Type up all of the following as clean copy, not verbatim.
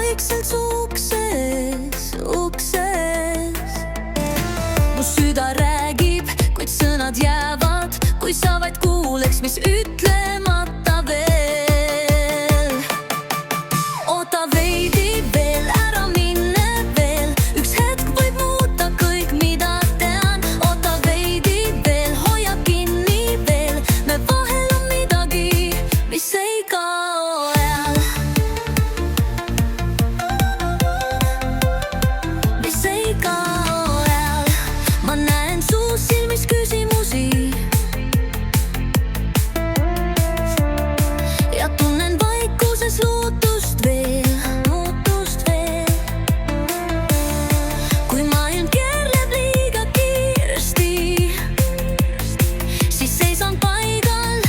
vaikselt su ukses. Mu süda räägib, kuid sõnad jäävad, kui sa vaid kuuleks, mis ütlemata veel. Oota veidi veel, ära minne veel, üks hetk võib muuta kõik, mida tean. Oota veidi veel, hoia kinni veel, me vahel on midagi, mis ei kao ajal. Mis ei kao ajal. Ma näen su silmis küsimusi ja tunnen vaikuses lootust veel. Kui maailm keerleb liiga kiiresti, siis seisan paigal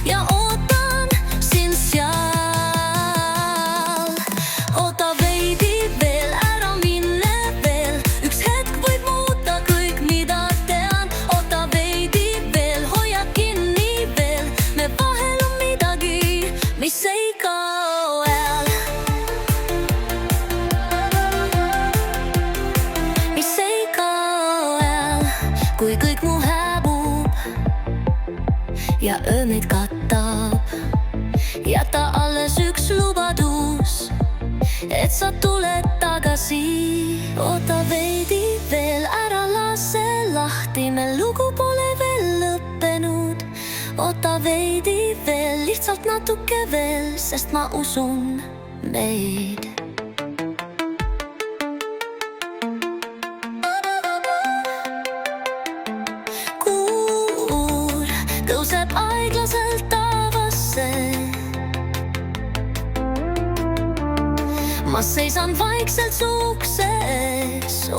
ja ootan sind seal. Oota veidi veel, ära minne veel, üks hetk võib muuta kõik, mida tean. Oota veidi veel, hoia kinni veel, me vahel on midagi, mis ei kao ajal. Mis ei kao ajal. Kui kõik mu hääbub ja öö meid katab, jäta alles üks lubadus, et sa tuled tagasi. Oota veidi veel, ära lase lahti, me lugu pole veel lõppenud. Oota veidi veel, lihtsalt natuke veel, sest ma usun meid. Kuur tõuseb aeglaselt taevasse. Ma seisan vaikselt su ukses.